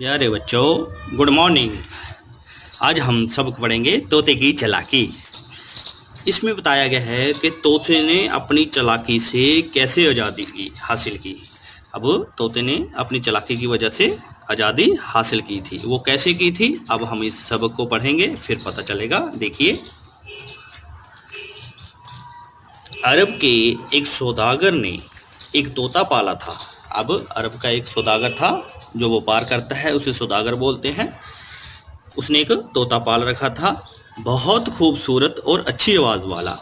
प्यारे बच्चों, good morning. आज हम सबक पढ़ेंगे तोते की चालाकी। इसमें बताया गया है कि तोते ने अपनी चालाकी से कैसे आज़ादी हासिल की। अब तोते ने अपनी चालाकी की वजह से आज़ादी हासिल की थी। वो कैसे की थी, अब हम इस सबक को पढ़ेंगे, फिर पता चलेगा। देखिए, अरब के एक सौदागर ने एक तोता पाला था। अब अरब का एक सौदागर था जो व्यापार करता है, उसे सौदागर बोलते हैं। उसने एक तोता पाल रखा था, बहुत खूबसूरत और अच्छी आवाज़ वाला।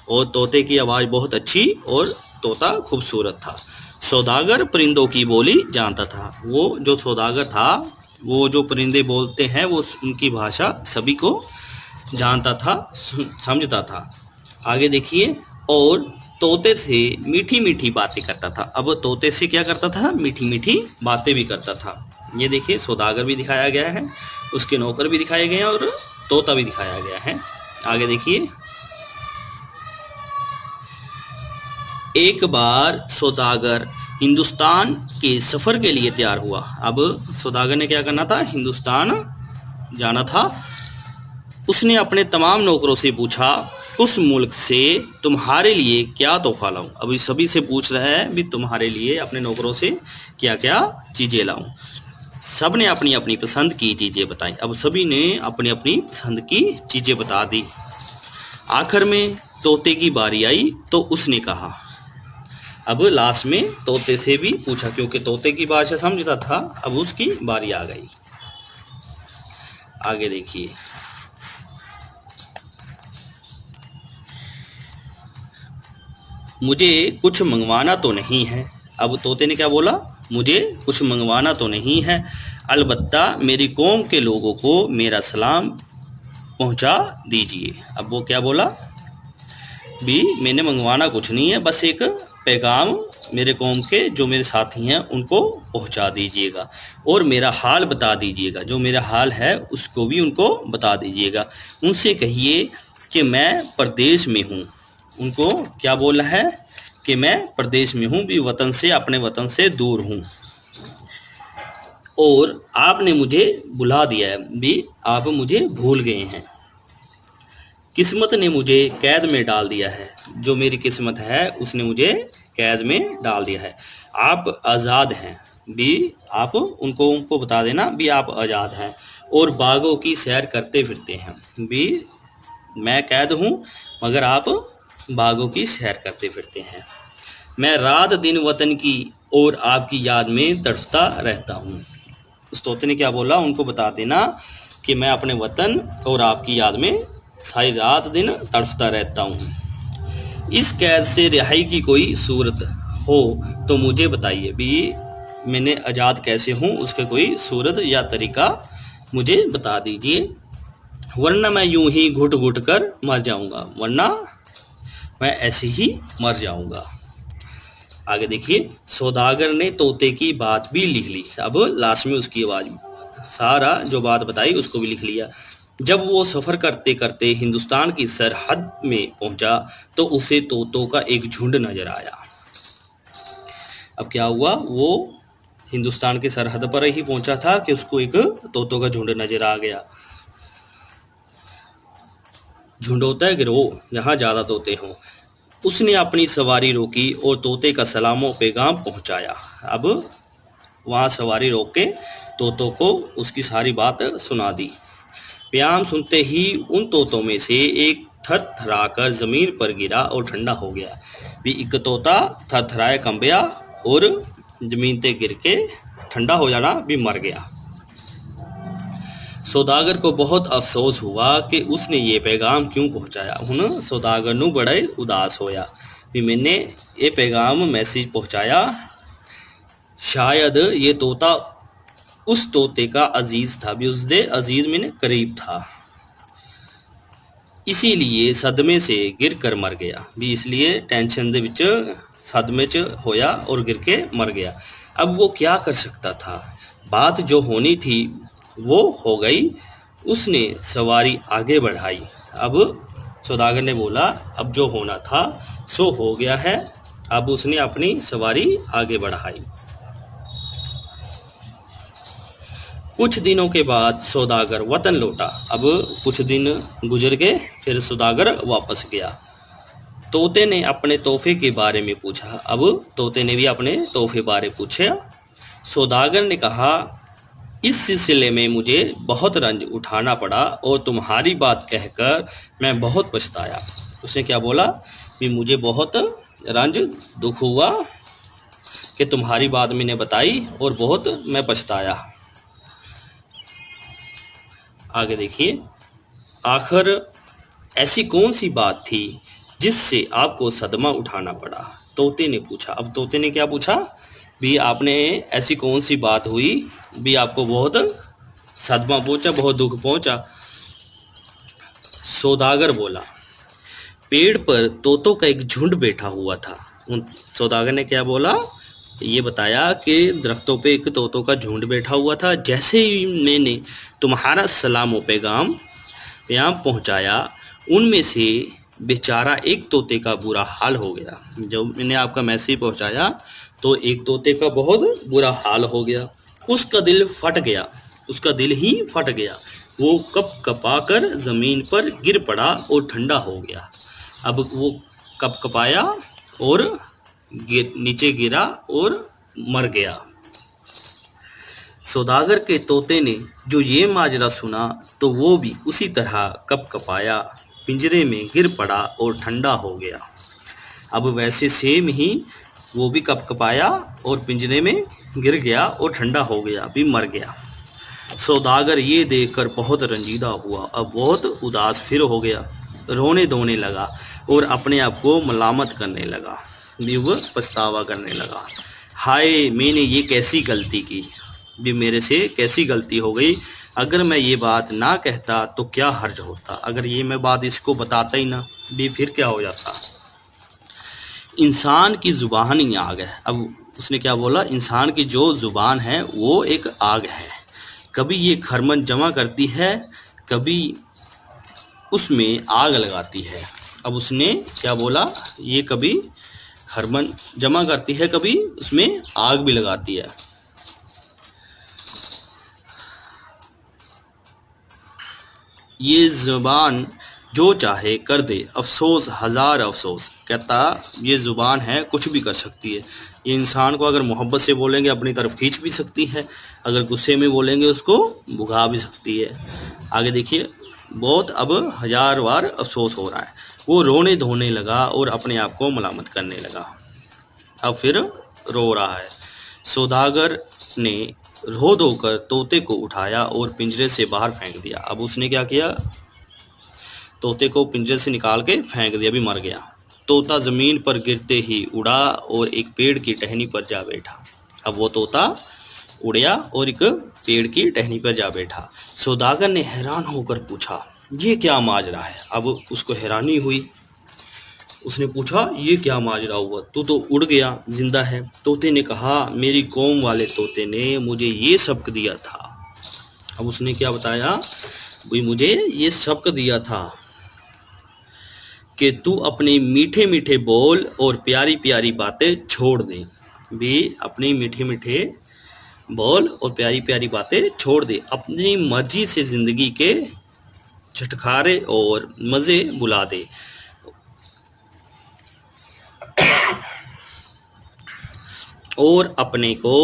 और तोते की आवाज़ बहुत अच्छी और तोता खूबसूरत था। सौदागर परिंदों की बोली जानता था। वो जो सौदागर था, वो जो परिंदे बोलते हैं, वो उनकी भाषा सभी को जानता था, समझता था। आगे देखिए, और तोते से मीठी मीठी बातें करता था। अब तोते से क्या करता था, मीठी मीठी बातें भी करता था। ये देखिए, सौदागर भी दिखाया गया है, उसके नौकर भी दिखाए गए हैं और तोता भी दिखाया गया है। आगे देखिए, एक बार सौदागर हिंदुस्तान के सफ़र के लिए तैयार हुआ। अब सौदागर ने क्या करना था, हिंदुस्तान जाना था। उसने अपने तमाम नौकरों से पूछा, उस मुल्क से तुम्हारे लिए क्या तोहफा लाऊं। अभी सभी से पूछ रहा है भी तुम्हारे लिए, अपने नौकरों से क्या क्या चीज़ें लाऊं। सब ने अपनी अपनी पसंद की चीज़ें बताई। अब सभी ने अपनी अपनी पसंद की चीज़ें बता दी। आखिर में तोते की बारी आई तो उसने कहा, अब लास्ट में तोते से भी पूछा, क्योंकि तोते की भाषा समझता था। अब उसकी बारी आ गई। आगे देखिए, मुझे कुछ मंगवाना तो नहीं है। अब तोते ने क्या बोला, मुझे कुछ मंगवाना तो नहीं है, अलबत्ता मेरी कौम के लोगों को मेरा सलाम पहुंचा दीजिए। अब वो क्या बोला भी, मैंने मंगवाना कुछ नहीं है, बस एक पैगाम मेरे कौम के जो मेरे साथी हैं उनको पहुंचा दीजिएगा, और मेरा हाल बता दीजिएगा। जो मेरा हाल है उसको भी उनको बता दीजिएगा। उनसे कहिए कि मैं परदेश में हूँ। उनको क्या बोला है कि मैं प्रदेश में हूँ, भी वतन से, अपने वतन से दूर हूँ, और आपने मुझे बुला दिया है, भी आप मुझे भूल गए हैं। किस्मत ने मुझे कैद में डाल दिया है। जो मेरी किस्मत है उसने मुझे कैद में डाल दिया है। आप आज़ाद हैं, भी आप उनको बता देना भी आप आज़ाद हैं, और बागों की सैर करते फिरते हैं। भी मैं कैद हूँ मगर आप बागों की सैर करते फिरते हैं। मैं रात दिन वतन की और आपकी याद में तड़पता रहता हूँ। उस तोते ने क्या बोला, उनको बता देना कि मैं अपने वतन और आपकी याद में सारी रात दिन तड़पता रहता हूँ। इस कैद से रिहाई की कोई सूरत हो तो मुझे बताइए। भी मैंने आज़ाद कैसे हूँ, उसके कोई सूरत या तरीका मुझे बता दीजिए, वरना मैं यूं ही घुट घुट कर मर जाऊंगा, वरना मैं ऐसे ही मर जाऊंगा। आगे देखिए, सौदागर ने तोते की बात भी लिख ली। अब लास्ट में उसकी आवाज़, सारा जो बात बताई उसको भी लिख लिया। जब वो सफ़र करते करते हिंदुस्तान की सरहद में पहुंचा तो उसे तोतों का एक झुंड नजर आया। अब क्या हुआ, वो हिंदुस्तान की सरहद पर ही पहुंचा था कि उसको एक तोतों का झुंड नजर आ गया। झुंड होता है गिरोह, जहाँ ज़्यादा तोते हों। उसने अपनी सवारी रोकी और तोते का सलामो पैगाम पहुंचाया। अब वहाँ सवारी रोक के तोतों को उसकी सारी बात सुना दी। प्याम सुनते ही उन तोतों में से एक थरथराकर जमीन पर गिरा और ठंडा हो गया। भी एक तोता थरथराए कंबिया और जमीन पे गिर के ठंडा हो जाना, भी मर गया। सौदागर को बहुत अफसोस हुआ कि उसने ये पैगाम क्यों पहुंचाया। हुन सौदागर नू बड़ा ही उदास होया भी मैंने ये पैगाम मैसेज पहुंचाया, शायद ये तोता उस तोते का अजीज था, भी उसके अजीज में करीब था, इसीलिए सदमे से गिर कर मर गया। भी इसलिए टेंशन दे विच सदमे च होया और गिर के मर गया। अब वो क्या कर सकता था, बात जो होनी थी वो हो गई। उसने सवारी आगे बढ़ाई। अब सौदागर ने बोला, अब जो होना था सो हो गया है। अब उसने अपनी सवारी आगे बढ़ाई। कुछ दिनों के बाद सौदागर वतन लौटा। अब कुछ दिन गुजर गए, फिर सौदागर वापस गया। तोते ने अपने तोहफे के बारे में पूछा। अब तोते ने भी अपने तोहफे बारे पूछा। सौदागर ने कहा, इस सिलसिले में मुझे बहुत रंज उठाना पड़ा और तुम्हारी बात कहकर मैं बहुत पछताया। उसने क्या बोला कि मुझे बहुत रंज दुख हुआ कि तुम्हारी बात मैंने बताई और बहुत मैं पछताया। आगे देखिए, आखिर ऐसी कौन सी बात थी जिससे आपको सदमा उठाना पड़ा? तोते ने पूछा। अब तोते ने क्या पूछा भी, आपने ऐसी कौन सी बात हुई भी आपको बहुत सदमा पहुंचा, बहुत दुख पहुंचा? सौदागर बोला, पेड़ पर तोतों का एक झुंड बैठा हुआ था। सौदागर ने क्या बोला, ये बताया कि दरख्तों पे एक तोतों का झुंड बैठा हुआ था। जैसे ही मैंने तुम्हारा सलाम व पैगाम यहाँ पहुँचाया, उनमें से बेचारा एक तोते का बुरा हाल हो गया। जब मैंने आपका मैसेज पहुँचाया तो एक तोते का बहुत बुरा हाल हो गया। उसका दिल फट गया, उसका दिल ही फट गया। वो कप कपा कर ज़मीन पर गिर पड़ा और ठंडा हो गया। अब वो कप कपाया और नीचे गिरा और मर गया। सौदागर के तोते ने जो ये माजरा सुना तो वो भी उसी तरह कप कपाया, पिंजरे में गिर पड़ा और ठंडा हो गया। अब वैसे सेम ही वो भी कप कपाया और पिंजरे में गिर गया और ठंडा हो गया, भी मर गया। सौदागर ये देखकर बहुत रंजीदा हुआ, अब बहुत उदास फिर हो गया, रोने धोने लगा और अपने आप को मलामत करने लगा, भी वह पछतावा करने लगा। हाय, मैंने ये कैसी गलती की, भी मेरे से कैसी गलती हो गई। अगर मैं ये बात ना कहता तो क्या हर्ज होता, अगर ये मैं बात इसको बताता ही ना भी फिर क्या हो जाता। इंसान की ज़ुबान ही आग है। अब उसने क्या बोला, इंसान की जो ज़ुबान है वो एक आग है, कभी ये खरमन जमा करती है, कभी उसमें आग लगाती है। अब उसने क्या बोला, ये कभी खरमन जमा करती है, कभी उसमें आग भी लगाती है। ये ज़ुबान जो चाहे कर दे, अफसोस हज़ार अफसोस। कहता ये ज़ुबान है, कुछ भी कर सकती है। ये इंसान को अगर मोहब्बत से बोलेंगे अपनी तरफ खींच भी सकती है, अगर गुस्से में बोलेंगे उसको भुगा भी सकती है। आगे देखिए, बहुत अब 1000 बार अफसोस हो रहा है। वो रोने धोने लगा और अपने आप को मलामत करने लगा। अब फिर रो रहा है। सौदागर ने रो धोकर तोते को उठाया और पिंजरे से बाहर फेंक दिया। अब उसने क्या किया, तोते को पिंजरे से निकाल के फेंक दिया, भी मर गया। तोता ज़मीन पर गिरते ही उड़ा और एक पेड़ की टहनी पर जा बैठा। अब वो तोता उड़या और एक पेड़ की टहनी पर जा बैठा। सौदागर ने हैरान होकर पूछा, ये क्या माजरा है? अब उसको हैरानी हुई। उसने पूछा, ये क्या माजरा हुआ, तू तो उड़ गया, जिंदा है। तोते ने कहा, मेरी कौम वाले तोते ने मुझे ये सबक दिया था। अब उसने क्या बताया, भाई मुझे ये सबक दिया था कि तू अपने मीठे मीठे बोल और प्यारी प्यारी बातें छोड़ दे। भी अपनी मीठे मीठे बोल और प्यारी प्यारी बातें छोड़ दे, अपनी मर्जी से ज़िंदगी के छटकारे और मज़े बुला दे। और अपने को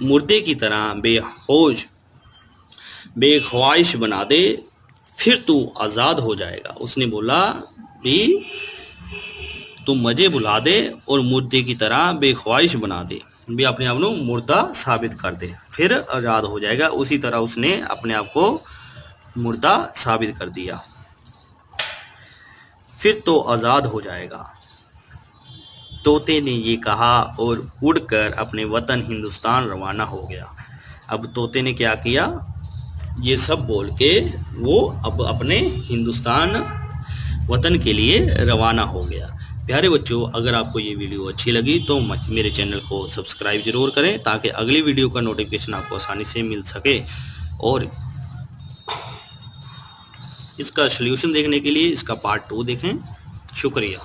मुर्दे की तरह बेहोश बेख्वाहिश बना दे, फिर तू आज़ाद हो जाएगा। उसने बोला भी तू मज़े बुला दे और मुर्दे की तरह बेख्वाहिश बना दे, भी अपने आप को मुर्दा साबित कर दे, फिर आज़ाद हो जाएगा। उसी तरह उसने अपने आप को मुर्दा साबित कर दिया, फिर तो आज़ाद हो जाएगा। तोते ने ये कहा और उड़कर अपने वतन हिंदुस्तान रवाना हो गया। अब तोते ने क्या किया, ये सब बोल के वो अब अपने हिंदुस्तान वतन के लिए रवाना हो गया। प्यारे बच्चों, अगर आपको ये वीडियो अच्छी लगी तो मेरे चैनल को सब्सक्राइब ज़रूर करें ताकि अगली वीडियो का नोटिफिकेशन आपको आसानी से मिल सके। और इसका सल्यूशन देखने के लिए इसका पार्ट 2 देखें। शुक्रिया।